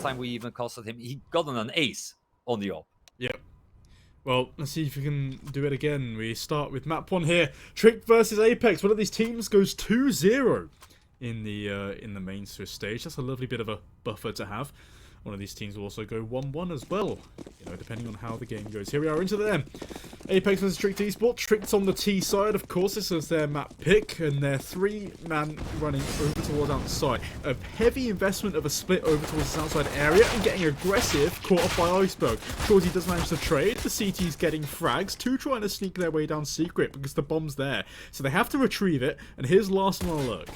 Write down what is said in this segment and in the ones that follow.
time we even costed him, he got an ace on the op. Yep. Well, let's see if we can do it again. We start with map 1 here. Trick versus Apeks. One of these teams goes 2-0 in the main Swiss stage. That's a lovely bit of a buffer to have. One of these teams will also go 1-1 as well, you know, depending on how the game goes. Here we are into the M. Apeks versus Trick Esports. Trick's on the T side, of course. This is their map pick, and they're 3-man running over towards outside. A heavy investment of a split over towards this outside area and getting aggressive, caught up by Iceberg. Shorty does manage to trade. The CT's getting frags. Two trying to sneak their way down secret because the bomb's there. So they have to retrieve it, and here's Larson on alert.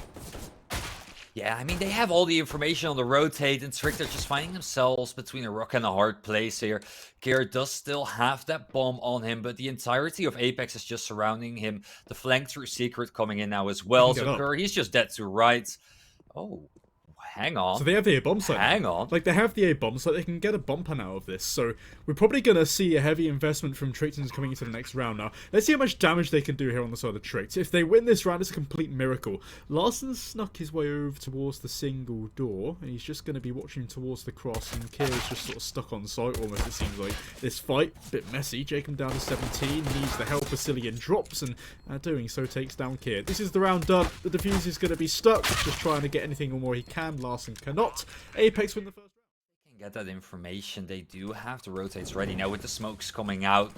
Yeah, I mean, they have all the information on the rotate, and Trick, they're just finding themselves between a rock and a hard place here. Kier does still have that bomb on him, but the entirety of Apeks is just surrounding him. The flank through Secret coming in now as well, so Kier, he's just dead to right. Oh, hang on. So they have the A bomb site. Hang on. Like, they have the A bomb so they can get a bumper out of this. So we're probably going to see a heavy investment from Tricks coming into the next round now. Let's see how much damage they can do here on the side of Tricks. If they win this round, it's a complete miracle. Larson snuck his way over towards the single door, and he's just going to be watching towards the cross, and Kier's just sort of stuck on site almost, it seems like. This fight, a bit messy. Jacob down to 17, needs the help. Basilian drops, and doing so takes down Kier. This is the round done. The defuse is going to be stuck, just trying to get anything on where he can. Larson cannot. Apeks win the first round. Get that information. They do have the rotates ready now with the smokes coming out.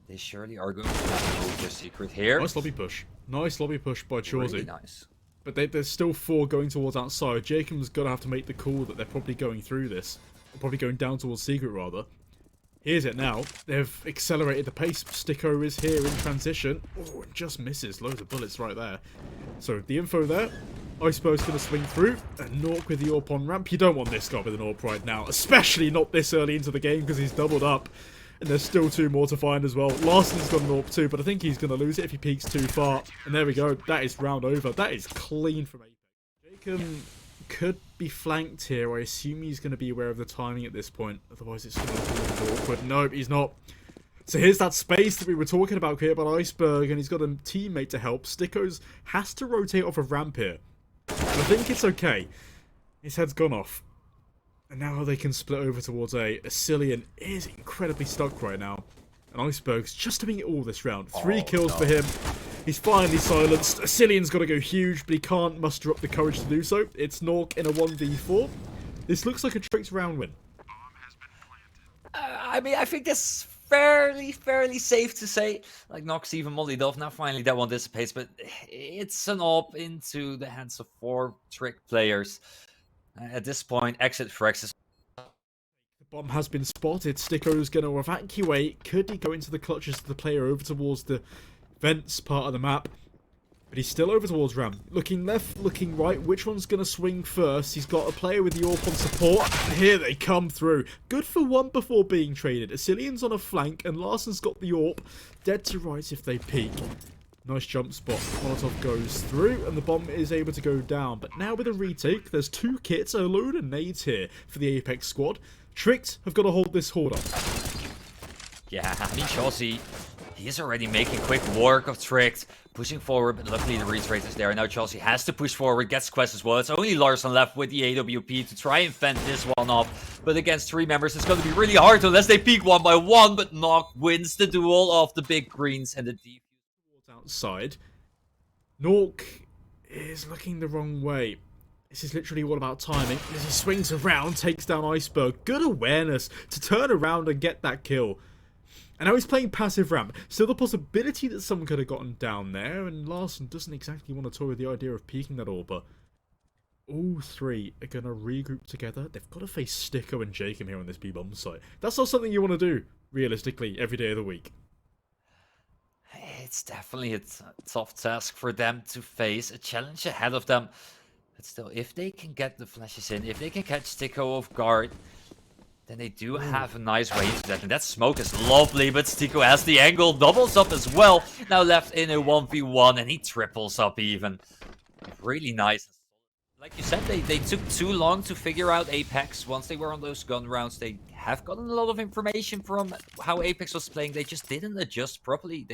They surely are going to have a secret here. Nice lobby push. Nice lobby push by Chauzy. Really nice. But there's still 4 going towards outside. Jacob's going to have to make the call that they're probably going through this. They're probably going down towards secret, rather. Here's it now. They've accelerated the pace. Sticko is here in transition. Oh, it just misses. Loads of bullets right there. So the info there. Iceberg's going to swing through, and Nork with the AWP on ramp. You don't want this guy with an AWP right now, especially not this early into the game because he's doubled up. And there's still 2 more to find as well. Larson's got an AWP too, but I think he's going to lose it if he peeks too far. And there we go. That is round over. That is clean from Apeks. Jacob could be flanked here. I assume he's going to be aware of the timing at this point. Otherwise, it's going to be awkward. Nope, he's not. So here's that space that we were talking about here about Iceberg, and he's got a teammate to help. Sticko's has to rotate off of ramp here. I think it's okay. His head's gone off. And now they can split over towards A. Asilian is incredibly stuck right now. And Iceberg's just doing it all this round. 3 kills for him. He's finally silenced. Asilian's got to go huge, but he can't muster up the courage to do so. It's Nork in a 1v4. This looks like a Trick's round win. I mean, I think that's fairly safe to say. Like, Nox even mollied off. Now finally that one dissipates, but it's an op into the hands of 4 Trick players. At this point, exit for exit. The bomb has been spotted. Sticko's going to evacuate. Could he go into the clutches of the player over towards the vents part of the map? But he's still over towards Ram. Looking left, looking right. Which one's going to swing first? He's got a player with the AWP on support. And here they come through. Good for 1 before being traded. Asilian's on a flank, and Larson's got the AWP. Dead to rights if they peek. Nice jump spot. Molotov goes through, and the bomb is able to go down. But now with a retake, there's 2 kits, a load of nades here for the Apeks squad. Tricked have got to hold this hold up. Yeah, I mean, Chauzy, he's already making quick work of Tricked, pushing forward, but luckily the retrade is there. Now Chauzy has to push forward, gets quest as well. It's only Larson left with the AWP to try and fend this one off. But against 3 members, it's going to be really hard unless they peek 1 by 1. But Nock wins the duel of the big greens and the deep. Outside, Nork is looking the wrong way. This is literally all about timing. As he swings around, takes down Iceberg. Good awareness to turn around and get that kill. And now he's playing passive ramp. Still the possibility that someone could have gotten down there, and Larson doesn't exactly want to toy with the idea of peeking that all, but all 3 are going to regroup together. They've got to face Sticko and Jacob here on this B-bomb site. That's not something you want to do, realistically, every day of the week. It's definitely a tough task for them to face, a challenge ahead of them. But still, if they can get the flashes in, if they can catch Sticko off guard, then they do have a nice way into that. And that smoke is lovely, but Sticko has the angle, doubles up as well. Now left in a 1v1, and he triples up even. Really nice. Like you said, they took too long to figure out Apeks. Once they were on those gun rounds, they have gotten a lot of information from how Apeks was playing. They just didn't adjust properly.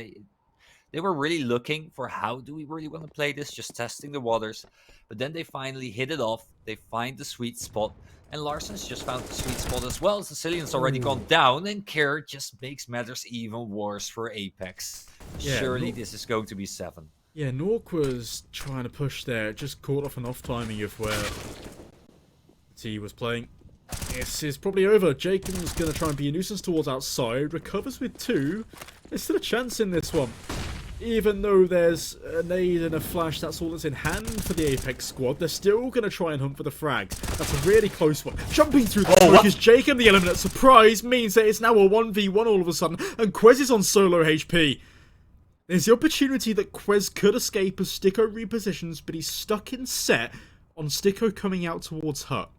They were really looking for how do we really want to play this, just testing the waters. But then they finally hit it off. They find the sweet spot. And Larson's just found the sweet spot as well. Sicilian's already gone down, and Kier just makes matters even worse for Apeks. Yeah, Surely this is going to be 7. Yeah, Nork was trying to push there, just caught off an off timing of where T was playing. This is probably over. Jacob's going to try and be a nuisance towards outside. Recovers with 2. There's still a chance in this one. Even though there's a nade and a flash, that's all that's in hand for the Apeks squad. They're still going to try and hunt for the frags. That's a really close one. Jumping through the smoke is Jacob. The element of surprise means that it's now a 1v1 all of a sudden. And Quez is on solo HP. There's the opportunity that Quez could escape as Sticko repositions, but he's stuck in set on Sticko coming out towards Hut.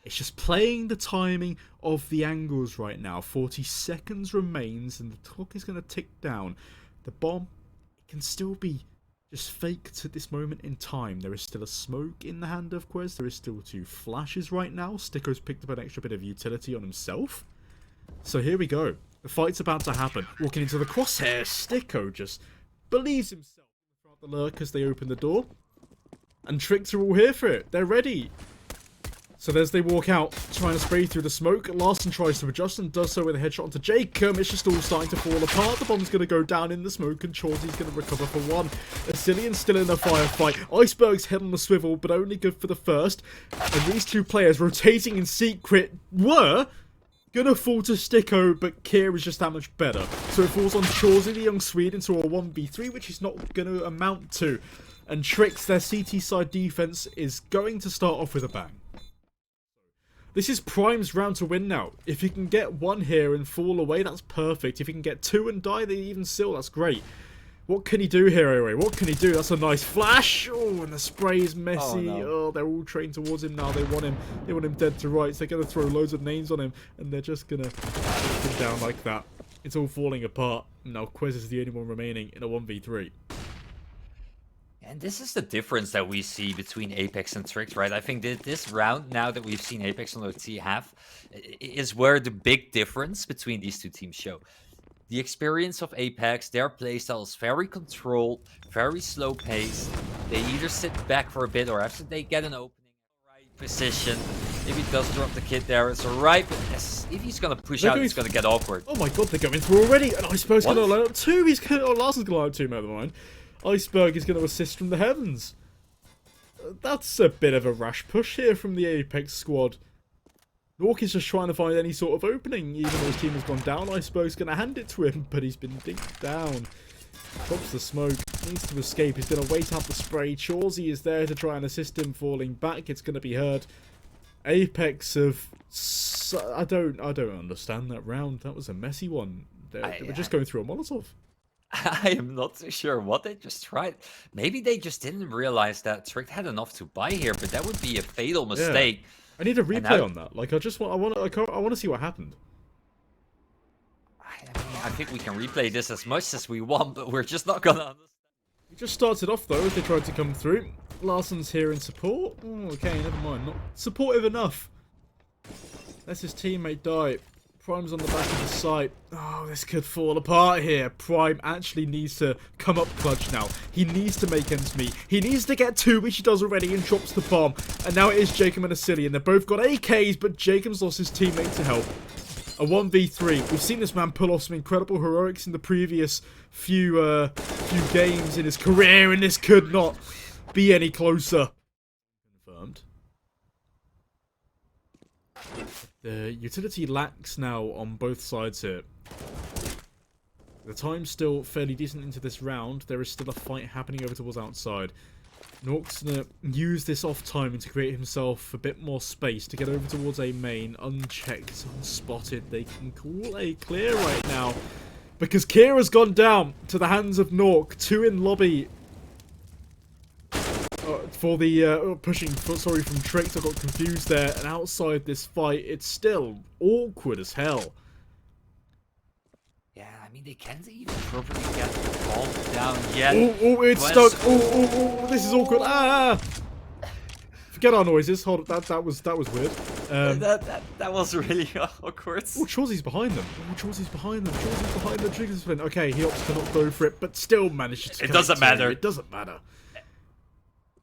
It's just playing the timing of the angles right now. 40 seconds remains and the clock is going to tick down. The bomb, it can still be just faked at this moment in time. There is still a smoke in the hand of Quez. There is still 2 flashes right now. Sticko's picked up an extra bit of utility on himself. So here we go. The fight's about to happen. Walking into the crosshair, Sticko just believes himself throughout the lurk as they open the door. And Tricks are all here for it. They're ready. So as they walk out, trying to spray through the smoke, Larson tries to adjust and does so with a headshot onto Jacob. It's just all starting to fall apart. The bomb's going to go down in the smoke and Chauncey's going to recover for 1. Asilian's still in a firefight. Iceberg's head on the swivel, but only good for the first. And these 2 players rotating in secret were going to fall to Sticko, but Kier is just that much better. So it falls on Chauncey, the young Swede, into a 1v3, which is not going to amount to. And Tricks, their CT side defense, is going to start off with a bang. This is Prime's round to win now. If he can get 1 here and fall away, that's perfect. If he can get 2 and die, then even still, that's great. What can he do here, anyway? What can he do? That's a nice flash. Oh, and the spray is messy. Oh, no. Oh, they're all trained towards him now. They want him. They want him dead to rights. They're going to throw loads of names on him, and they're just going to take him down like that. It's all falling apart. Now Quez is the only one remaining in a 1v3. And this is the difference that we see between Apeks and Tricks, right? I think that this round, now that we've seen Apeks and OT have, is where the big difference between these 2 teams show. The experience of Apeks, their playstyle is very controlled, very slow paced. They either sit back for a bit or after they get an opening, right position. If he does drop the kid there, it's alright, but if he's going to push out, it's going to get awkward. Oh my god, they're going through already. And Iceberg's going to line up 2. He's going to, Larson's going to line up 2, never mind. Iceberg is going to assist from the heavens. That's a bit of a rash push here from the Apeks squad. Nork is just trying to find any sort of opening. Even though his team has gone down, Iceberg's going to hand it to him, but he's been digged down. Drops the smoke, needs to escape. He's going to wait out the spray. Chauncey is there to try and assist him falling back. It's going to be heard. Apeks have... I don't understand that round. That was a messy one. They were just going through a Molotov. I am not too sure what they just tried. Maybe they just didn't realize that Trick had enough to buy here, but that would be a fatal mistake. Yeah. I need a replay on that. Like, I want to see what happened. I think we can replay this as much as we want, but we're just not gonna understand. We just started off though as they tried to come through. Larson's here in support. Oh, okay, never mind. Not supportive enough. Lets his teammate die. Prime's on the back of the site. Oh, this could fall apart here. Prime actually needs to come up clutch now. He needs to make ends meet. He needs to get 2, which he does already, and drops the bomb. And now it is Jacob and Asilian. They've both got AKs, but Jacob's lost his teammate to help. A 1v3. We've seen this man pull off some incredible heroics in the previous few games in his career, and this could not be any closer. Confirmed. The utility lacks now on both sides here. The time's still fairly decent into this round. There is still a fight happening over towards outside. Nork's going to use this off timing to create himself a bit more space to get over towards a main, unchecked, unspotted. They can call a clear right now because Kira's gone down to the hands of Nork. 2 in lobby. For the pushing, sorry, from Tricks, I got confused there. And outside this fight, it's still awkward as hell. Yeah, I mean, they can't even properly get the ball down yet. Oh, it's stuck. Oh, this is awkward. Ah! Forget our noises. Hold up, that was weird. That was really awkward. Oh, Chauzy's behind them. Chauzy's behind them. Trigger's flint. Okay, he opts to not go for it, but still manages to. It doesn't matter. It doesn't matter.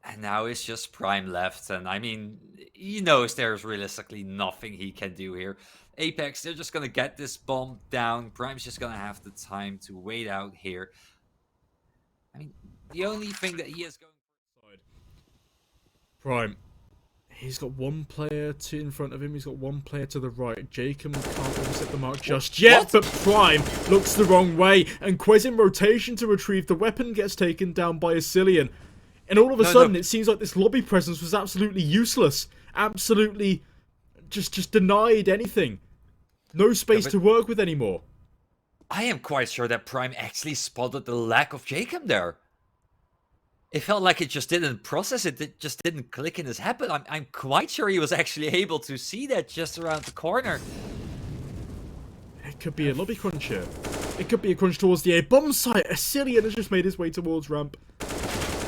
And now it's just Prime left, and I mean, he knows there's realistically nothing he can do here. Apeks, they're just gonna get this bomb down. Prime's just gonna have the time to wait out here. I mean, the only thing that he is going for... Prime. He's got one player in front of him. He's got one player to the right. Jacob can't overset the mark just yet, but Prime looks the wrong way. And Quez in rotation to retrieve the weapon gets taken down by Asilian. And all of a sudden, it seems like this lobby presence was absolutely useless. Absolutely just denied anything. No space to work with anymore. I am quite sure that Prime actually spotted the lack of Jacob there. It felt like it just didn't process it. It just didn't click in his head. But I'm quite sure he was actually able to see that just around the corner. It could be a lobby crunch here. It could be a crunch towards the A bomb site. Asilian has just made his way towards ramp.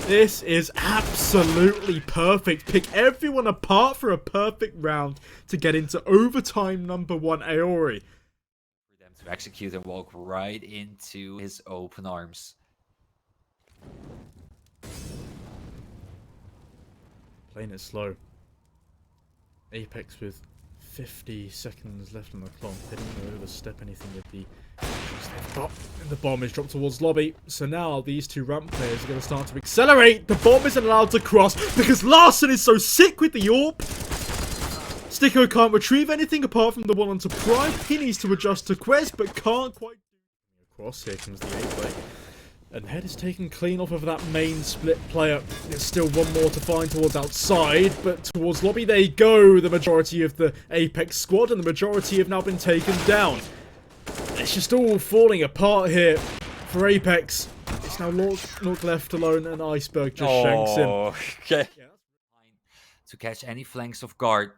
This is absolutely perfect. Pick everyone apart for a perfect round to get into overtime number 1 Aori. For them to execute and walk right into his open arms. Playing it slow. Apeks with 50 seconds left on the clock. They don't want to overstep anything with the... And the bomb is dropped towards lobby. So now these two ramp players are going to start to accelerate. The bomb isn't allowed to cross because Larson is so sick with the AWP. Sticko can't retrieve anything apart from the one onto Prime. He needs to adjust to Quez, but can't quite do across. Here comes the A-play. And head is taken clean off of that main split player. There's still one more to find towards outside, but towards lobby they go. The majority of the Apeks squad and the majority have now been taken down. It's just all falling apart here for Apeks. It's now Lork left alone and Iceberg just shanks him. Okay. To catch any flanks of guard.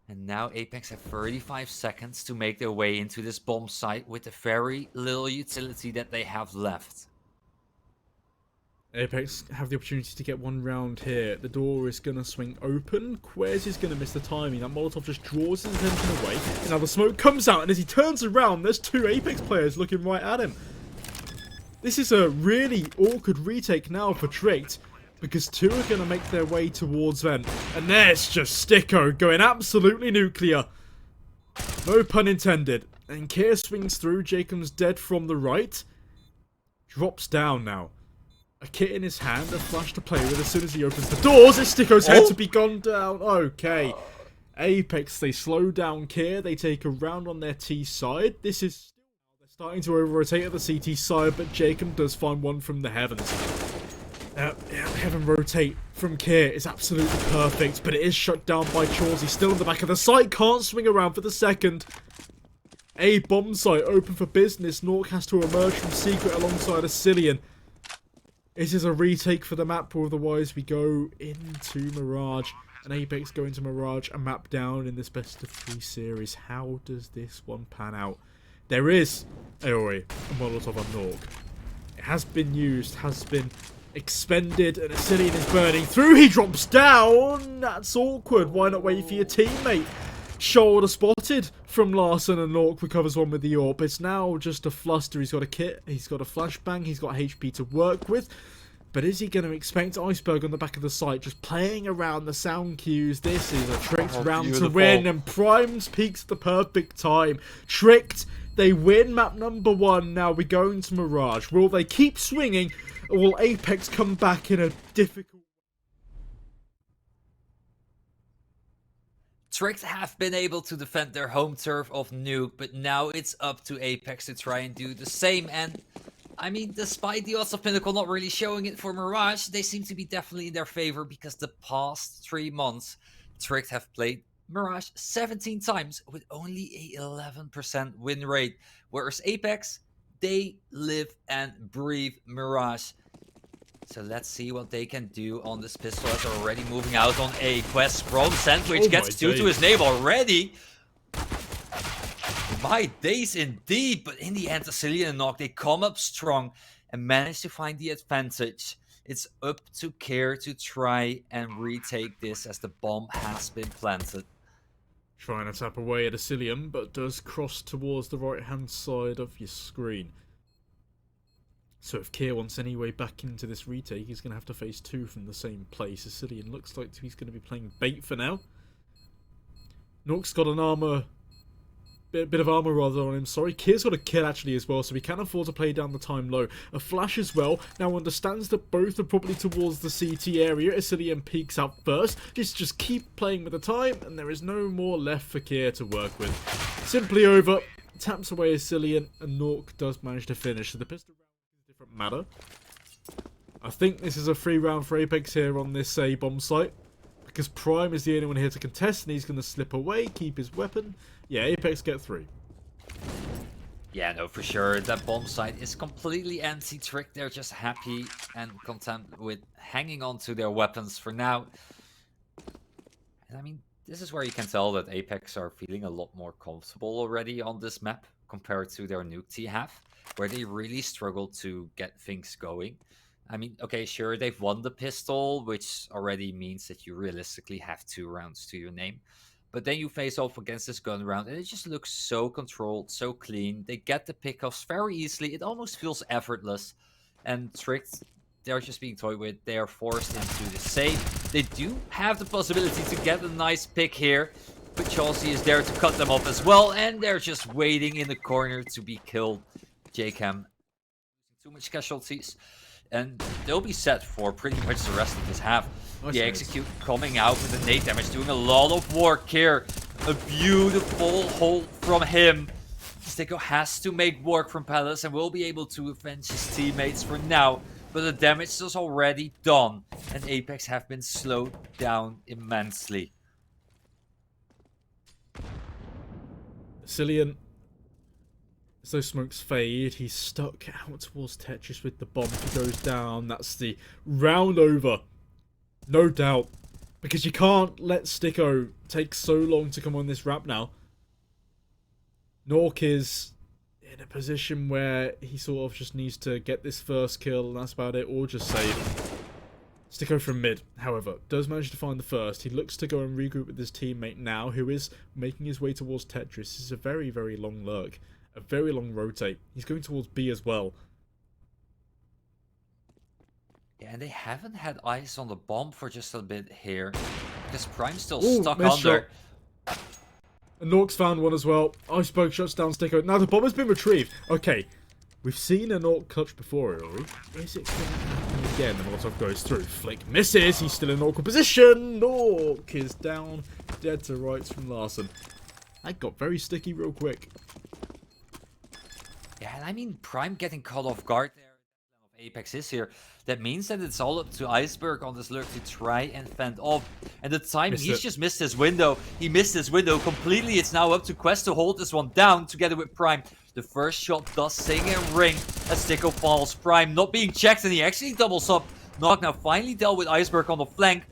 And now Apeks have 35 seconds to make their way into this bomb site with the very little utility that they have left. Apeks have the opportunity to get one round here. The door is going to swing open. Quez is going to miss the timing. That Molotov just draws his attention away. And now the smoke comes out, and as he turns around, there's two Apeks players looking right at him. This is a really awkward retake now for Tricked, because two are going to make their way towards Vent. And there's just Sticko going absolutely nuclear. No pun intended. And Kier swings through. Jacob's dead from the right. Drops down now. A kit in his hand, a flash to play with as soon as he opens the doors. It's Sticko's head to be gone down. Okay. Apeks, they slow down Kier. They take a round on their T side. This is... They're starting to over-rotate at the CT side, but Jacob does find one from the heavens. Heaven rotate from Kier is absolutely perfect, but it is shut down by Chauzy. Still in the back of the site, can't swing around for the second. A bomb site open for business. Nork has to emerge from secret alongside Asilian. This is a retake for the map, or otherwise we go into Mirage. And Apeks go into Mirage, a map down in this best of 3 series. How does this one pan out? There is Aoi, a Molotov on Nork. It has been used, has been expended, and Asilian is burning through. He drops down. That's awkward. Why not wait for your teammate? Shoulder spotted from Larson, and Nork recovers one with the AWP. It's now just a fluster. He's got a kit, he's got a flashbang, he's got HP to work with. But is he going to expect Iceberg on the back of the site, just playing around the sound cues? This is a Tricked round to win, and Prime's peaks at the perfect time. Tricked, they win map number 1. Now we go into Mirage. Will they keep swinging, or will Apeks come back in a difficult... Tricked have been able to defend their home turf of Nuke, but now it's up to Apeks to try and do the same. And I mean, despite the odds of Pinnacle not really showing it for Mirage, they seem to be definitely in their favor, because the past 3 months, Tricked have played Mirage 17 times with only a 11% win rate. Whereas Apeks, they live and breathe Mirage. So let's see what they can do on this pistol, as they're already moving out on a quest from Sandwich. Gets 2 to his name already. My days indeed, but in the end, Asilian and Nock, they come up strong and manage to find the advantage. It's up to Care to try and retake this as the bomb has been planted. Trying to tap away at Asilium, but does cross towards the right-hand side of your screen. So if Kier wants any way back into this retake, he's going to have to face two from the same place. Asilian looks like he's going to be playing bait for now. Nork's got an armor... bit of armor rather on him, sorry. Kier's got a kill actually as well, so he can afford to play down the time low. A flash as well. Now understands that both are probably towards the CT area. Asilian peeks up first. Just keep playing with the time, and there is no more left for Kier to work with. Simply over. Taps away Asilian, and Nork does manage to finish. So the pistol round is a different matter. I think this is a free round for Apeks here on this bomb site, because Prime is the only one here to contest, and he's going to slip away, keep his weapon. Yeah, Apeks get 3. Yeah, no, for sure. That bomb site is completely empty. Trick, they're just happy and content with hanging on to their weapons for now. And I mean, this is where you can tell that Apeks are feeling a lot more comfortable already on this map compared to their nuke T half, where they really struggled to get things going. I mean, okay, sure, they've won the pistol, which already means that you realistically have 2 rounds to your name. But then you face off against this gun round, and it just looks so controlled, so clean. They get the pickoffs very easily. It almost feels effortless. And Tricked, they're just being toyed with. They are forced into the safe. They do have the possibility to get a nice pick here, but Chelsea is there to cut them off as well, and they're just waiting in the corner to be killed. JCam, too much casualties. And they'll be set for pretty much the rest of this half. The execute coming out with the nade damage, doing a lot of work here. A beautiful hold from him. Sticko has to make work from Palace and will be able to avenge his teammates for now. But the damage is already done, and Apeks have been slowed down immensely. Cillian, as those smokes fade, he's stuck out towards Tetris with the bomb. He goes down. That's the round over. No doubt. Because you can't let Sticko take so long to come on this wrap now. Nork is in a position where he sort of just needs to get this first kill, and that's about it, or just save. Sticko from mid, however, does manage to find the first. He looks to go and regroup with his teammate now, who is making his way towards Tetris. This is a very, very long lurk. A very long rotate. He's going towards B as well. Yeah, and they haven't had eyes on the bomb for just a bit here, because Prime's still Ooh, stuck missed under. shot. And Nork's found one as well. Iceberg shuts down Sticko. Now the bomb has been retrieved. Okay, we've seen a Nork clutch before, Rory. Is it going to happen again? The Molotov goes through. Flick misses. He's still in an awkward position. Nork is down, dead to rights from Larson. That got very sticky real quick. Yeah, and I mean, Prime getting caught off guard there. Apeks is here. That means that it's all up to Iceberg on this lurk to try and fend off. And the timing, he's just missed his window. He missed his window completely. It's now up to Quest to hold this one down together with Prime. The first shot does sing and ring as Sticko falls. Prime not being checked, and he actually doubles up. Nog now finally dealt with Iceberg on the flank.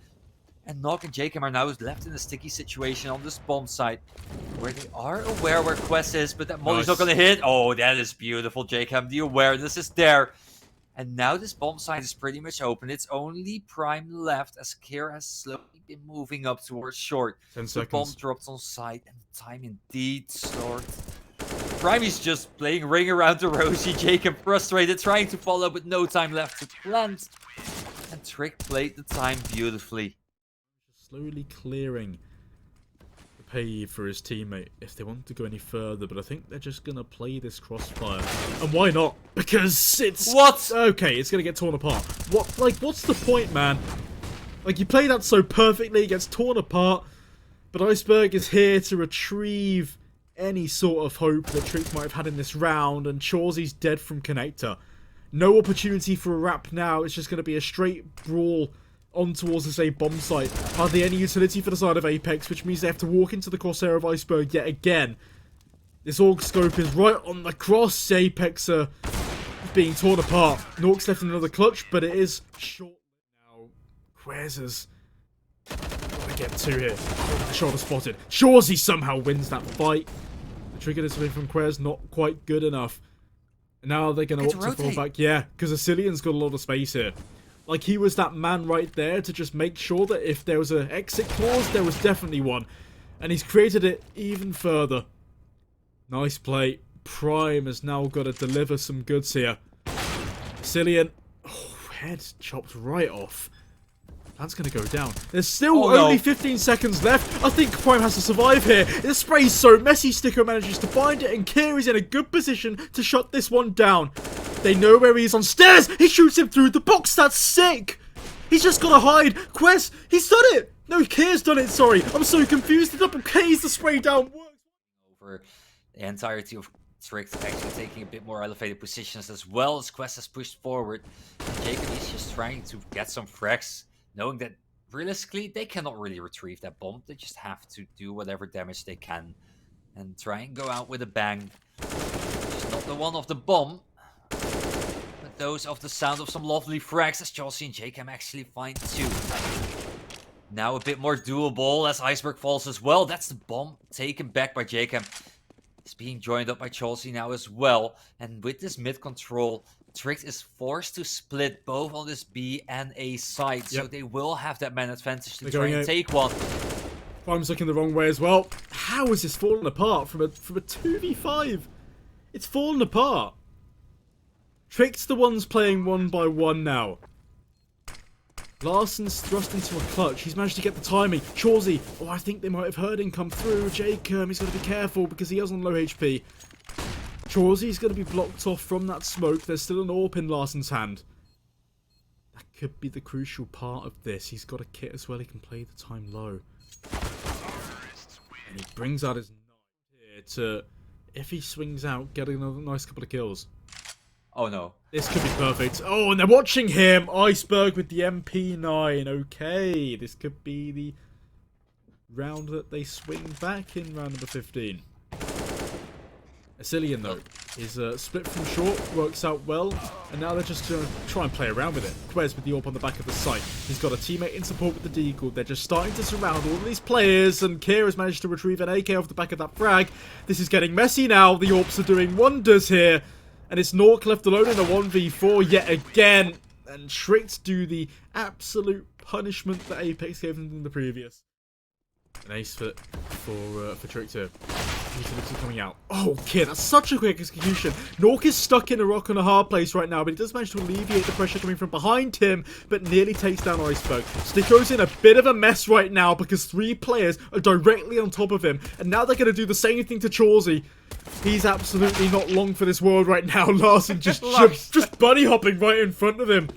And Nog and Jacob are now left in a sticky situation on this bomb site, where they are aware where Quest is, but that molly's not going to hit. Oh, that is beautiful, Jacob. The awareness is there. And now this bomb site is pretty much open. It's only Prime left, as Kier has slowly been moving up towards short. 10 the seconds. Bomb drops on site, and the time indeed starts. Prime is just playing ring around the rosy. Jacob frustrated, trying to follow, but no time left to plant. And Trick played the time beautifully. Slowly clearing the pave for his teammate if they want to go any further, but I think they're just going to play this crossfire. And why not? Because it's... What? Okay, it's going to get torn apart. What? Like, what's the point, man? Like, you play that so perfectly, it gets torn apart, but Iceberg is here to retrieve any sort of hope that Trick might have had in this round, and Chawsey's dead from Connector. No opportunity for a wrap now. It's just going to be a straight brawl on towards the same bomb site. Hardly any utility for the side of Apeks, which means they have to walk into the crosshair of Iceberg yet again. This AUG scope is right on the cross. Apeks are being torn apart. Nork's left in another clutch, but it is short now. Quez's got to get 2 here. Shoulder spotted. Chawsey somehow wins that fight. The trigger discipline from Quez not quite good enough. And now they're going to opt to fall back. Yeah, because Asilian's got a lot of space here. Like he was that man right there to just make sure that if there was an exit clause, there was definitely one. And he's created it even further. Nice play. Prime has now got to deliver some goods here. Cillian. Oh, head chopped right off. That's going to go down. There's still only 15 seconds left. I think Prime has to survive here. The spray's so messy, Sticko manages to find it, and Kiri's in a good position to shut this one down. They know where he is on stairs. He shoots him through the box. That's sick. He's just got to hide. Quest, he's done it. No, Kier's done it, sorry. I'm so confused. The double K's the spray down. Over the entirety of Trick actually taking a bit more elevated positions as well as Quest has pushed forward. Jacob is just trying to get some frags, knowing that realistically they cannot really retrieve that bomb. They just have to do whatever damage they can and try and go out with a bang. Just not the one of the bomb, but those of the sound of some lovely frags as Chelsea and Jacob actually find 2. Now a bit more doable as Iceberg falls as well. That's the bomb taken back by Jacob. It's being joined up by Chelsea now as well. And with this mid control, Trick is forced to split both on this B and A side. So they will have that man advantage to try and take one. Prime's looking the wrong way as well. How is this falling apart from a 2v5? It's fallen apart. Trick's the ones playing 1 by 1 now. Larson's thrust into a clutch. He's managed to get the timing. Chauzy. Oh, I think they might have heard him come through. Jacob, he's got to be careful because he is on low HP. Chauzy's going to be blocked off from that smoke. There's still an AWP in Larson's hand. That could be the crucial part of this. He's got a kit as well. He can play the time low. And he brings out his knife here to, if he swings out, get another nice couple of kills. Oh no. This could be perfect. Oh, and they're watching him. Iceberg with the MP9. Okay, this could be the round that they swing back in round number 15. Cillian, though, is split from short, works out well, and now they're just going to try and play around with it. Quez with the AWP on the back of the site. He's got a teammate in support with the deagle. They're just starting to surround all of these players, and Kier has managed to retrieve an AK off the back of that frag. This is getting messy now. The AWPs are doing wonders here. And it's Nork left alone in a 1v4 yet again. And Tricked do the absolute punishment that Apeks gave them in the previous. An ace for Tricked here. Utility coming out. Oh, kid, that's such a quick execution. Nork is stuck in a rock and a hard place right now, but he does manage to alleviate the pressure coming from behind him, but nearly takes down Iceberg. Sticko's in a bit of a mess right now because 3 players are directly on top of him, and now they're going to do the same thing to Chauzy. He's absolutely not long for this world right now. Larson just bunny hopping right in front of him.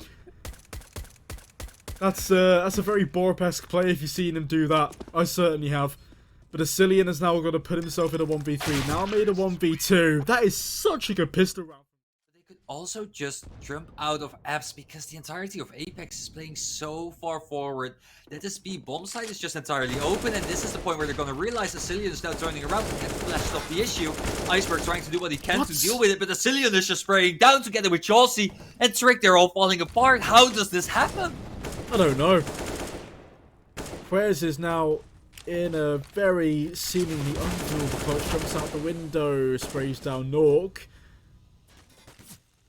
That's a very Borp-esque play if you've seen him do that. I certainly have. But Cillian has now got to put himself in a 1v3. Now made a 1v2. That is such a good pistol round. They could also just jump out of apps because the entirety of Apeks is playing so far forward that this B bomb site is just entirely open, and this is the point where they're going to realize that Cillian is now turning around to get flashed off the issue. Iceberg trying to do what he can to deal with it, but the Cillian is just spraying down together with Chelsea and Trick. They're all falling apart. How does this happen? I don't know. Quez is now in a very seemingly undoable clutch, jumps out the window, sprays down Nork.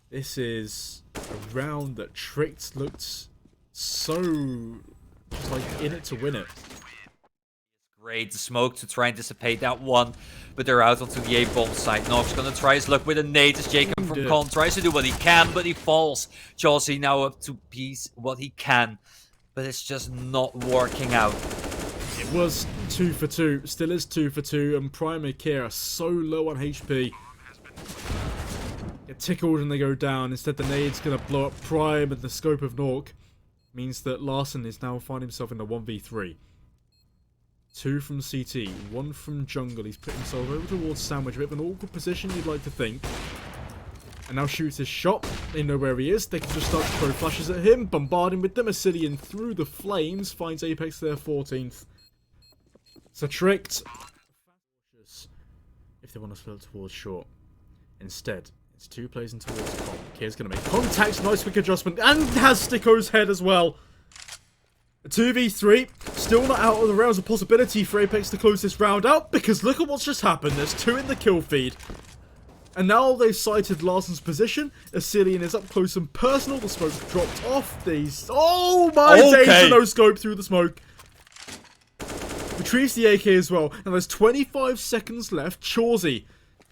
This is a round that Tricked looked so just like in it to win it. Great, the smoke to try and dissipate that one, but they're out onto the A-bomb side. Nox gonna try his luck with a nade as Jacob from Con tries to do what he can, but he falls. Chelsea now up to piece what he can, but it's just not working out. It was 2 for 2, still is 2 for 2, and Prime and Kier are so low on HP. Get tickled and they go down. Instead, the nade's going to blow up Prime, and the scope of Nork means that Larson is now finding himself in a 1v3. 2 from CT, 1 from jungle. He's put himself over towards Sandwich, a bit of an awkward position you'd like to think. And now shoots his shot. They know where he is. They can just start to throw flashes at him, bombarding with them. Cillian through the flames finds Apeks their 14th. So Tricked, if they want to split towards short. Instead, it's 2 players in towards Con. Kier's going to make contact, nice quick adjustment, and has Sticko's head as well. A 2v3, still not out of the realms of possibility for Apeks to close this round out, because look at what's just happened. There's 2 in the kill feed. And now they've sighted Larsen's position. Asilian is up close and personal. The smoke dropped off. These. Oh my days! No scope through the smoke. Retrieves the AK as well. And there's 25 seconds left. Chauzy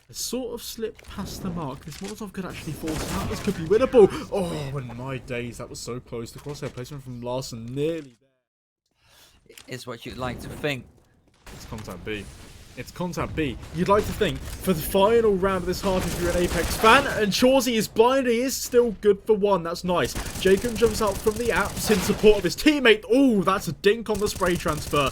has sort of slipped past the mark. This Molotov could actually force him out. This could be winnable. Oh, in my days, that was so close. The crosshair placement from Larsen nearly there. Is what you'd like to think. It's contact B. It's contact B. You'd like to think for the final round of this half if you're an Apeks fan. And Chauzy is blind. He is still good for one. That's nice. Jacob jumps out from the Apeks in support of his teammate. Oh, that's a dink on the spray transfer.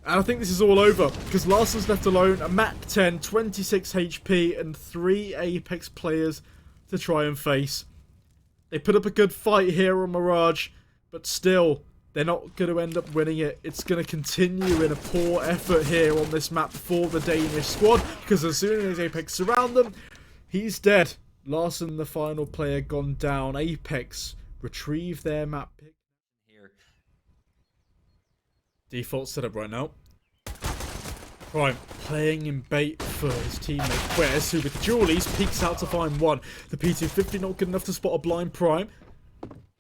And I think this is all over because Larsen's left alone. A Mac 10, 26 HP, and 3 Apeks players to try and face. They put up a good fight here on Mirage, but still, they're not going to end up winning it. It's going to continue in a poor effort here on this map for the Danish squad because as soon as Apeks surround them, he's dead. Larsen, the final player, gone down. Apeks retrieve their map pick. Default setup right now. Prime playing in bait for his teammate Quez, who with dualies peeks out to find one. The P250 not good enough to spot a blind Prime.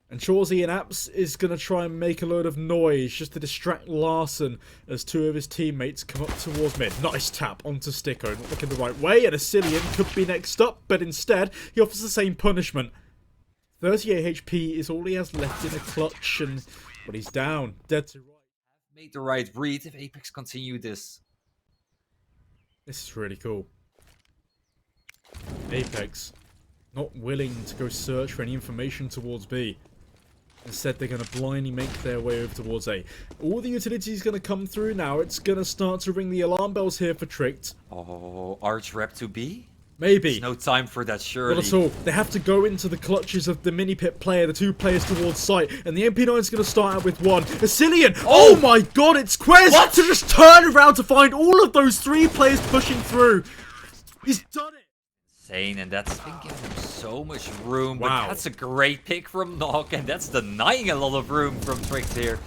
And Chauzy and Apeks is going to try and make a load of noise just to distract Larsen as 2 of his teammates come up towards mid. Nice tap onto Sticko, not looking the right way. And Asilian could be next up, but instead he offers the same punishment. 38 HP is all he has left in a clutch, but he's down, dead to right. Made the right read if Apeks continue this. This is really cool. Apeks not willing to go search for any information towards B. Instead, they're going to blindly make their way over towards A. All the utilities going to come through now. It's going to start to ring the alarm bells here for Tricked. Oh, Arch rep to B? Maybe. There's no time for that, surely. Not at all. They have to go into the clutches of the mini-pit player, the 2 players towards site, and the MP9 is going to start out with 1. Asilian! Oh my god, it's Quez! What? To just turn around to find all of those 3 players pushing through. He's done it! Insane, and that's been giving him so much room. Wow. But that's a great pick from Nog, and that's denying a lot of room from Tricked here.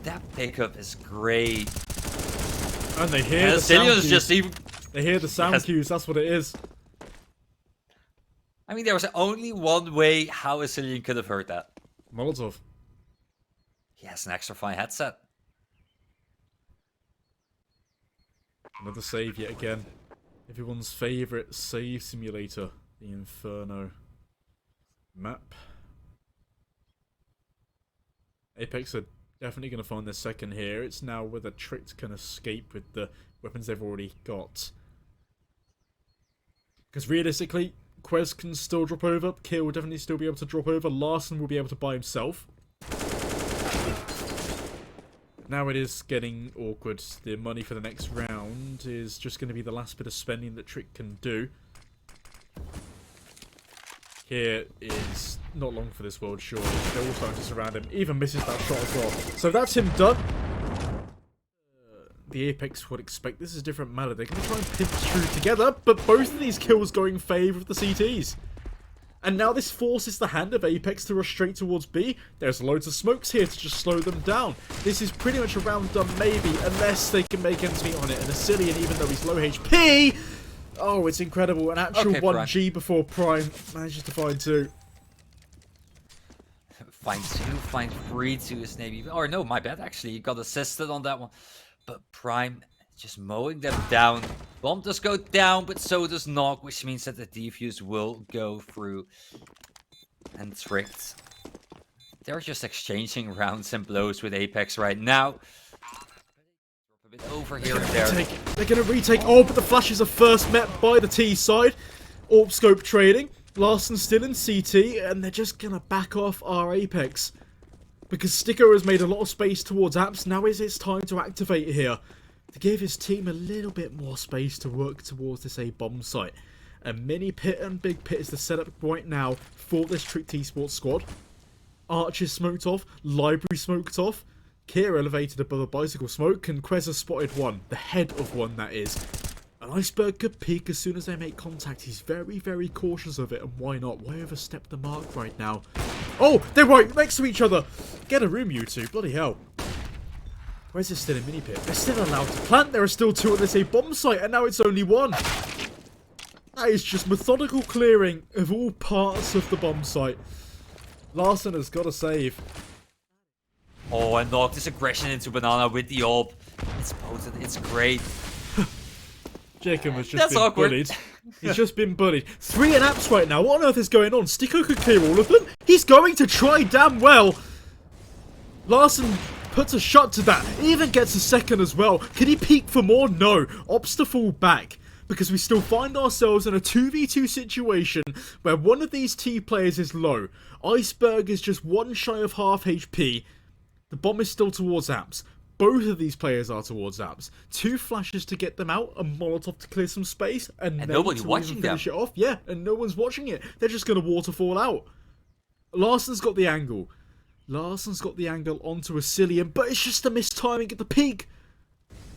That pickup is great. And they hear And the sound Asilian's cues. just even... They hear the sound cues, that's what it is. I mean, there was only one way how Asilian could have heard that. Molotov. He has an extra fine headset. Another save yet again. Everyone's favourite save simulator. The Inferno. Map. Apeks are definitely going to find their second here. It's now whether Tricked can escape with the weapons they've already got. Because realistically, Quez can still drop over. Kier will definitely still be able to drop over. Larsen will be able to buy himself. Now it is getting awkward. The money for the next round is just going to be the last bit of spending that Trick can do. Kier is not long for this world, surely. They're all starting to surround him. Even misses that shot as well. So that's him done. The Apeks would expect this is a different matter. They're going to try and pinch through together, but both of these kills go in favour of the CTs. And now this forces the hand of Apeks to rush straight towards B. There's loads of smokes here to just slow them down. This is pretty much a round done maybe, unless they can make ends meet on it. And Asilian, even though he's low HP... Oh, it's incredible. An actual 1G before Prime manages to find 2. Find 2, find 3 to his name even. Or no, my bad actually. He got assisted on that one. But Prime just mowing them down. Bomb does go down, but so does Nog, which means that the defuse will go through. And Tricked. They're just exchanging rounds and blows with Apeks right now. A bit over here and there. They're going to retake. Oh, but the flashes are first met by the T side. Orb scope trading. Larsen still in CT, and they're just going to back off our Apeks. Because Sticko has made a lot of space towards Apps. Now is its time to activate here. To give his team a little bit more space to work towards this A bomb site. A mini pit and big pit is the setup right now for this Tricked Esports squad. Archer smoked off. Library smoked off. Kier elevated above a bicycle smoke. And Quez has spotted 1. The head of 1, that is. An iceberg could peak as soon as they make contact. He's very, very cautious of it. And why not? Why overstep the mark right now? Oh, they're right next to each other. Get a room, you two. Bloody hell. Where's this still a mini pit? They're still allowed to plant. There are still 2 on this A bomb site. And now it's only 1. That is just methodical clearing of all parts of the bomb site. Larson has got to save. Oh, and knock this aggression into Banana with the ult. It's potent, it's great. Jacob has just That's been awkward. bullied. He's just been bullied. 3 in Apeks right now. What on earth is going on? Sticko could clear all of them. He's going to try damn well. Larson puts a shot to that. He even gets a second as well. Can he peek for more? No. Opts to fall back. Because we still find ourselves in a 2v2 situation where one of these T players is low. Iceberg is just 1 shy of half HP. The bomb is still towards Apeks. Both of these players are towards Apeks. 2 flashes to get them out, a Molotov to clear some space, and then nobody's to watching even finish them. it off. Yeah, and no one's watching it. They're just going to waterfall out. Larson's got the angle. Larson's got the angle onto Asilian, but it's just a missed timing at the peak.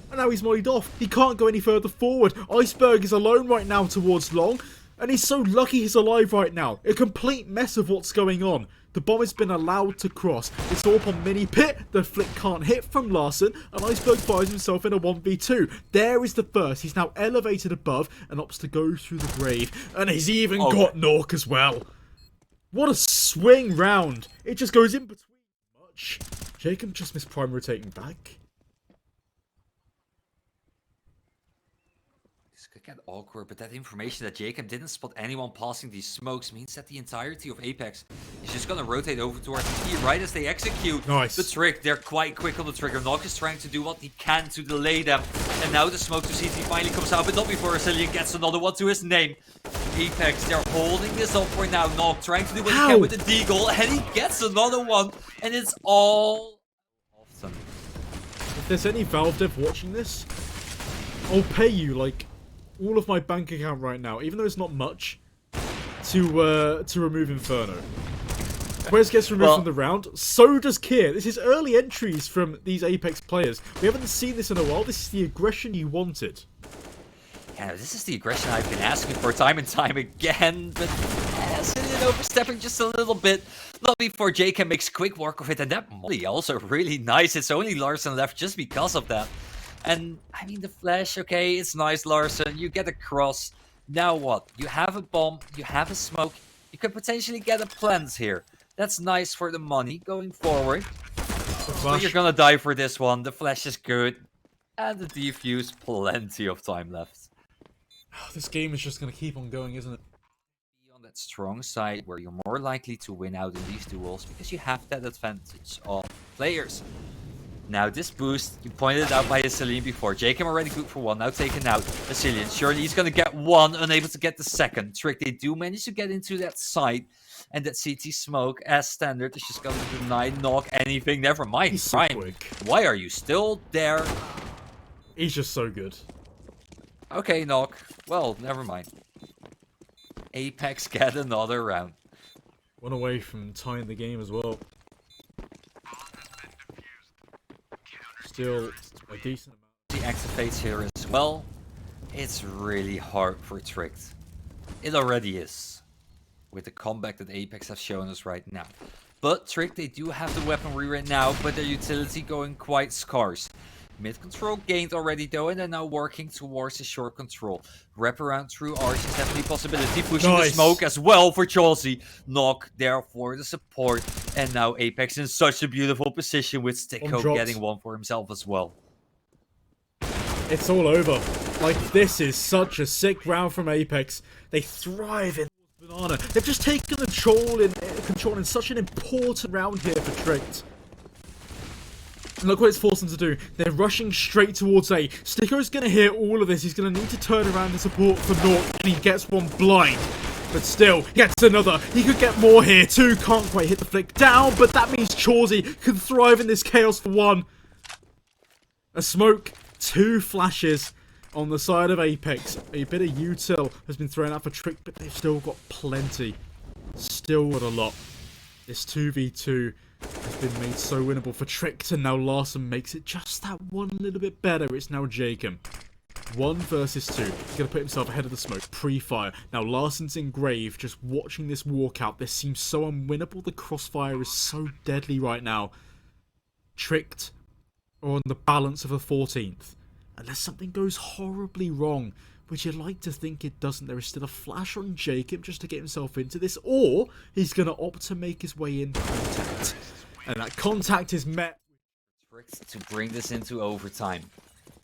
And now he's mollied off. He can't go any further forward. Iceberg is alone right now towards Long. And he's so lucky he's alive right now. A complete mess of what's going on. The bomb has been allowed to cross. It's all on mini pit. The flick can't hit from Larson. And Iceberg finds himself in a 1v2. There is the first. He's now elevated above and opts to go through the grave. And he's even got Nork as well. What a swing round. It just goes in between much. Jacob just missed prime rotating back. This could get awkward, but that information that Jacob didn't spot anyone passing these smokes means that the entirety of Apeks is just gonna rotate over towards the T right as they execute the trick. They're quite quick on the trigger. Nock is trying to do what he can to delay them. And now the smoke to CT finally comes out, but not before Asilian gets another one to his name. Apeks, they're holding this up for now. Nock trying to do what he can with the deagle, and he gets another one, and it's all awesome. If there's any Valve dev watching this, I'll pay you like all of my bank account right now, even though it's not much, to remove Inferno. Whereas gets removed from the round, so does Kier. This is early entries from these Apeks players. We haven't seen this in a while. This is the aggression you wanted. Yeah, this is the aggression I've been asking for time and time again, but overstepping just a little bit. Not before Jacob makes quick work of it, and that molly also really nice. It's only Larson left just because of that. And, I mean, the flash, okay, it's nice, Larson. You get a cross. Now what? You have a bomb, you have a smoke. You could potentially get a plant here. That's nice for the money going forward. But you're gonna die for this one. The flash is good. And the defuse, plenty of time left. This game is just gonna keep on going, isn't it? Be on that strong side where you're more likely to win out in these duels because you have that advantage of players. Now this boost, you pointed it out by Asilian before. Jacob already good for 1, now taken out. Asilian, surely he's gonna get 1, unable to get the second. Trick, they do manage to get into that site. And that CT smoke, as standard, is just gonna deny Nock anything. Never mind, he's so quick. Why are you still there? He's just so good. Okay, Nock. Well, never mind. Apeks get another round. One away from tying the game as well. Still a decent amount. The activates here as well. It's really hard for Tricked. It already is. With the comeback that Apeks have shown us right now. But Trick, they do have the weaponry right now, but their utility going quite scarce. Mid control gained already though, and they're now working towards the short control. Wrap around through Arch is definitely a possibility. Pushing the smoke as well for Chelsea. Nock there for the support. And now Apeks in such a beautiful position with Sticko getting one for himself as well. It's all over. Like, this is such a sick round from Apeks. They thrive in Banana. They've just taken control in such an important round here for Tricked. And look what it's forced them to do. They're rushing straight towards A. Sticko's going to hear all of this. He's going to need to turn around and support for Nork. And he gets one blind. But still, gets another. He could get more here too. Can't quite hit the flick down. But that means Chauzy can thrive in this chaos for 1. A smoke. 2 flashes on the side of Apeks. A bit of util has been thrown out for Trick. But they've still got plenty. Still got a lot. This 2v2 has been made so winnable for Tricked, and now Larson makes it just that one little bit better. It's now Jacob. 1 versus 2. He's going to put himself ahead of the smoke. Pre-fire. Now Larson's in grave, just watching this walkout. This seems so unwinnable. The crossfire is so deadly right now. Tricked are on the balance of the 14th. Unless something goes horribly wrong Would you like to think it doesn't? There is still a flash on Jacob just to get himself into this, or he's going to opt to make his way into contact. And that contact is met. To bring this into overtime.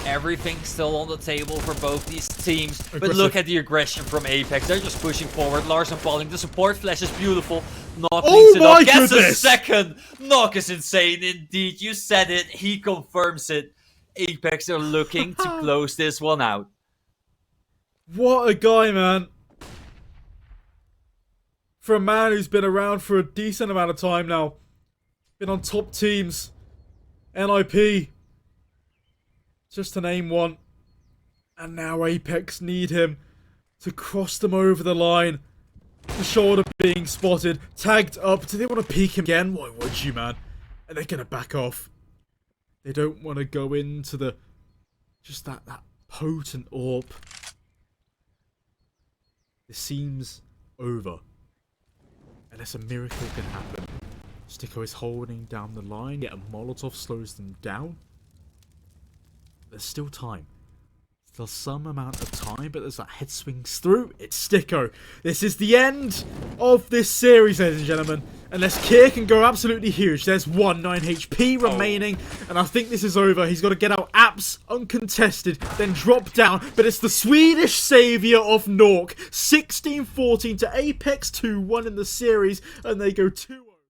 Everything's still on the table for both these teams. Aggressive. But look at the aggression from Apeks. They're just pushing forward. Larson falling. The support flash is beautiful. Knock cleans it up. Gets a second. Knock is insane indeed. You said it. He confirms it. Apeks are looking to close this one out. What a guy, man. For a man who's been around for a decent amount of time now. Been on top teams. NIP. Just to name one. And now Apeks need him to cross them over the line. The shoulder being spotted. Tagged up. Do they want to peek him again? Why would you, man? And they're going to back off. They don't want to go into the... just that potent AWP. This seems over. Unless a miracle can happen. Sticko is holding down the line, yet a Molotov slows them down. There's still time. Still some amount of time, but as that head swings through, it's Sticko. This is the end of this series, ladies and gentlemen. Unless Kier can go absolutely huge. There's 9 HP remaining, and I think this is over. He's got to get out Apps uncontested, then drop down. But it's the Swedish saviour of Nork. 16-14 to Apeks, 2-1 in the series, and they go 2-1.